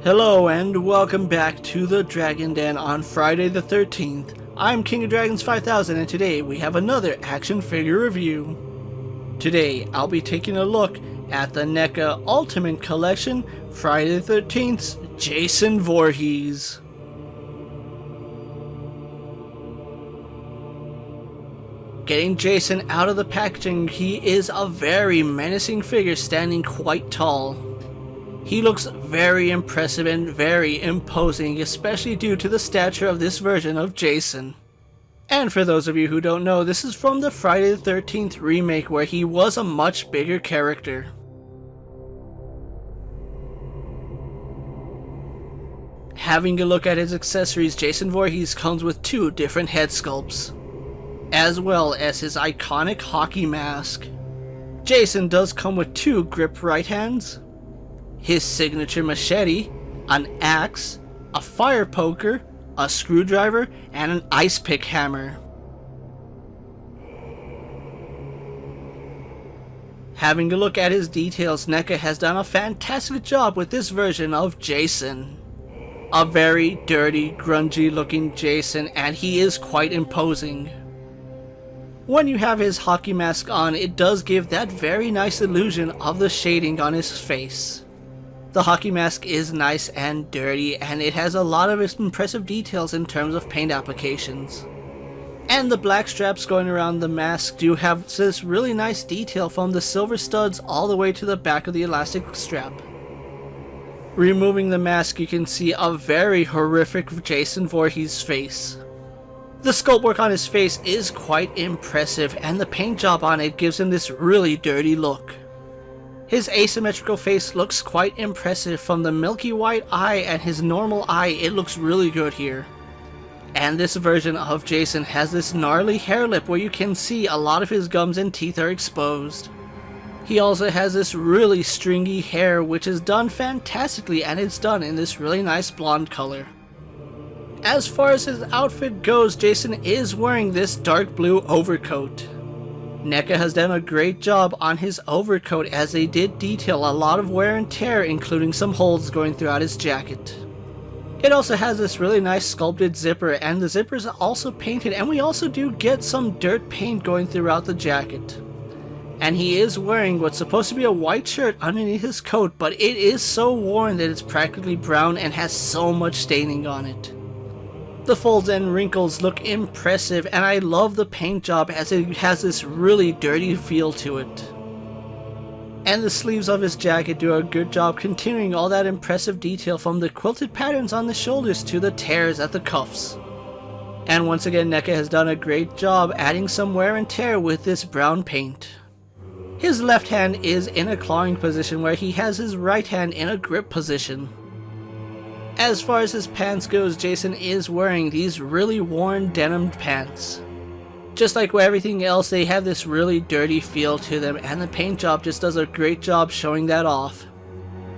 Hello and welcome back to the Dragon Den on Friday the 13th. I'm King of Dragons 5000 and today we have another action figure review. Today I'll be taking a look at the NECA Ultimate Collection Friday the 13th's Jason Voorhees. Getting Jason out of the packaging, he is a very menacing figure standing quite tall. He looks very impressive and very imposing, especially due to the stature of this version of Jason. And for those of you who don't know, this is from the Friday the 13th remake where he was a much bigger character. Having a look at his accessories, Jason Voorhees comes with two different head sculpts, as well as his iconic hockey mask. Jason does come with two grip right hands, his signature machete, an axe, a fire poker, a screwdriver, and an ice pick hammer. Having a look at his details, NECA has done a fantastic job with this version of Jason. A very dirty, grungy looking Jason, and he is quite imposing. When you have his hockey mask on, it does give that very nice illusion of the shading on his face. The hockey mask is nice and dirty, and it has a lot of impressive details in terms of paint applications. And the black straps going around the mask do have this really nice detail from the silver studs all the way to the back of the elastic strap. Removing the mask, you can see a very horrific Jason Voorhees face. The sculpt work on his face is quite impressive, and the paint job on it gives him this really dirty look. His asymmetrical face looks quite impressive. From the milky white eye and his normal eye, it looks really good here. And this version of Jason has this gnarly hair lip where you can see a lot of his gums and teeth are exposed. He also has this really stringy hair which is done fantastically, and it's done in this really nice blonde color. As far as his outfit goes, Jason is wearing this dark blue overcoat. NECA has done a great job on his overcoat, as they did detail a lot of wear and tear, including some holes going throughout his jacket. It also has this really nice sculpted zipper, and the zipper is also painted, and we also do get some dirt paint going throughout the jacket. And he is wearing what's supposed to be a white shirt underneath his coat, but it is so worn that it's practically brown and has so much staining on it. The folds and wrinkles look impressive, and I love the paint job as it has this really dirty feel to it. And the sleeves of his jacket do a good job continuing all that impressive detail, from the quilted patterns on the shoulders to the tears at the cuffs. And once again, NECA has done a great job adding some wear and tear with this brown paint. His left hand is in a clawing position, where he has his right hand in a grip position. As far as his pants goes, Jason is wearing these really worn denim pants. Just like with everything else, they have this really dirty feel to them, and the paint job just does a great job showing that off.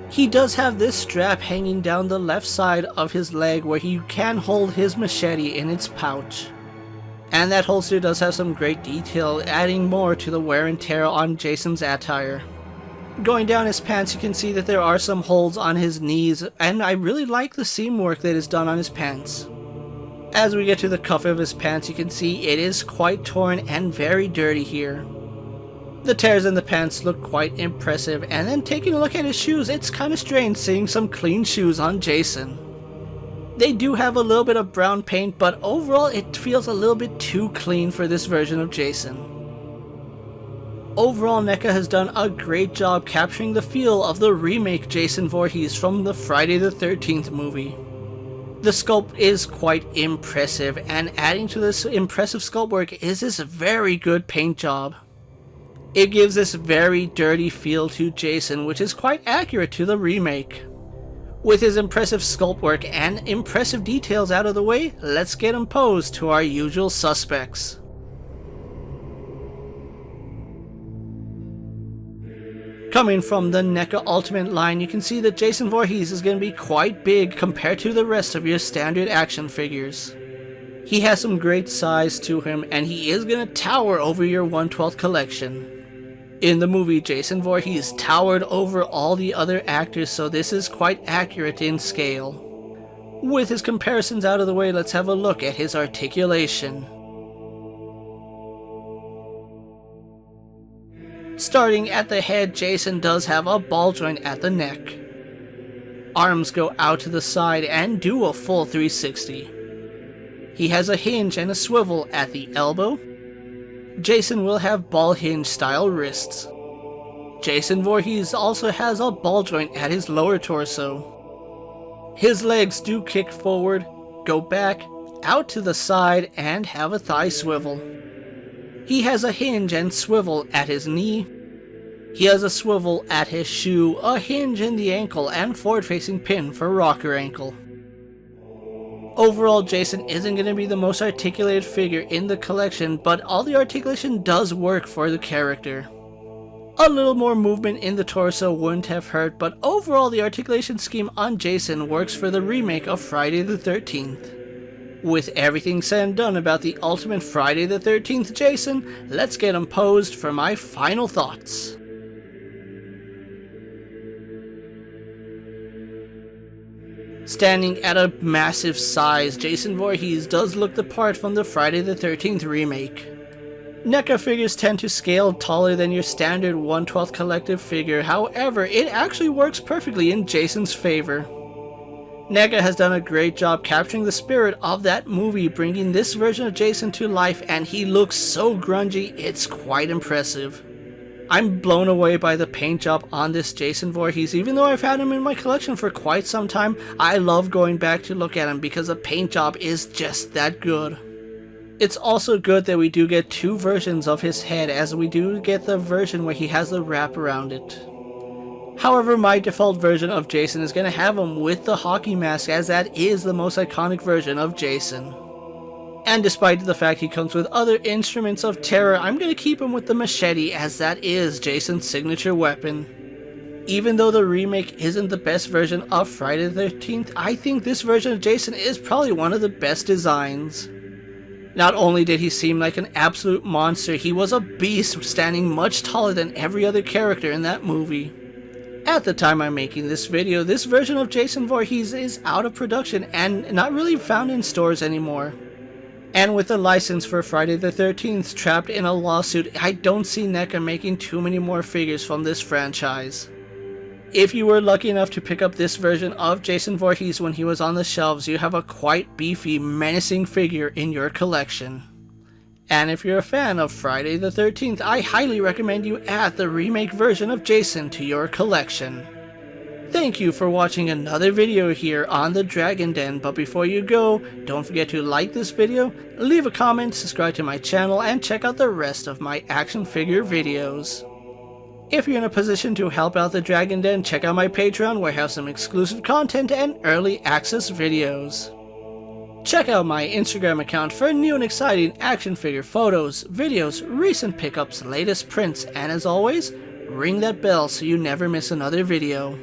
He does have this strap hanging down the left side of his leg where he can hold his machete in its pouch. And that holster does have some great detail, adding more to the wear and tear on Jason's attire. Going down his pants, you can see that there are some holes on his knees, and I really like the seam work that is done on his pants. As we get to the cuff of his pants, you can see it is quite torn and very dirty here. The tears in the pants look quite impressive, and then taking a look at his shoes, it's kind of strange seeing some clean shoes on Jason. They do have a little bit of brown paint, but overall it feels a little bit too clean for this version of Jason. Overall, NECA has done a great job capturing the feel of the remake Jason Voorhees from the Friday the 13th movie. The sculpt is quite impressive, and adding to this impressive sculpt work is this very good paint job. It gives this very dirty feel to Jason, which is quite accurate to the remake. With his impressive sculpt work and impressive details out of the way, let's get him posed to our usual suspects. Coming from the NECA Ultimate line, you can see that Jason Voorhees is going to be quite big compared to the rest of your standard action figures. He has some great size to him, and he is going to tower over your 1/12 collection. In the movie, Jason Voorhees towered over all the other actors, so this is quite accurate in scale. With his comparisons out of the way, let's have a look at his articulation. Starting at the head, Jason does have a ball joint at the neck. Arms go out to the side and do a full 360. He has a hinge and a swivel at the elbow. Jason will have ball hinge style wrists. Jason Voorhees also has a ball joint at his lower torso. His legs do kick forward, go back, out to the side, and have a thigh swivel. He has a hinge and swivel at his knee. He has a swivel at his shoe, a hinge in the ankle, and forward-facing pin for rocker ankle. Overall, Jason isn't going to be the most articulated figure in the collection, but all the articulation does work for the character. A little more movement in the torso wouldn't have hurt, but overall the articulation scheme on Jason works for the remake of Friday the 13th. With everything said and done about the ultimate Friday the 13th Jason, let's get him posed for my final thoughts. Standing at a massive size, Jason Voorhees does look the part from the Friday the 13th remake. NECA figures tend to scale taller than your standard 1/12 collective figure, however, it actually works perfectly in Jason's favor. NECA has done a great job capturing the spirit of that movie, bringing this version of Jason to life, and he looks so grungy, it's quite impressive. I'm blown away by the paint job on this Jason Voorhees. Even though I've had him in my collection for quite some time, I love going back to look at him because the paint job is just that good. It's also good that we do get two versions of his head, as we do get the version where he has the wrap around it. However, my default version of Jason is going to have him with the hockey mask, as that is the most iconic version of Jason. And despite the fact he comes with other instruments of terror, I'm going to keep him with the machete, as that is Jason's signature weapon. Even though the remake isn't the best version of Friday the 13th, I think this version of Jason is probably one of the best designs. Not only did he seem like an absolute monster, he was a beast, standing much taller than every other character in that movie. At the time I'm making this video, this version of Jason Voorhees is out of production and not really found in stores anymore. And with the license for Friday the 13th trapped in a lawsuit, I don't see NECA making too many more figures from this franchise. If you were lucky enough to pick up this version of Jason Voorhees when he was on the shelves, you have a quite beefy, menacing figure in your collection. And if you're a fan of Friday the 13th, I highly recommend you add the remake version of Jason to your collection. Thank you for watching another video here on the Dragon Den, but before you go, don't forget to like this video, leave a comment, subscribe to my channel, and check out the rest of my action figure videos. If you're in a position to help out the Dragon Den, check out my Patreon where I have some exclusive content and early access videos. Check out my Instagram account for new and exciting action figure photos, videos, recent pickups, latest prints, and as always, ring that bell so you never miss another video.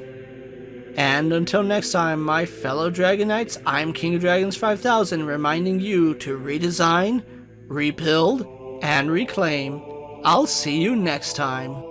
And until next time, my fellow Dragon Knights, I'm King of Dragons 5000, reminding you to redesign, rebuild, and reclaim. I'll see you next time.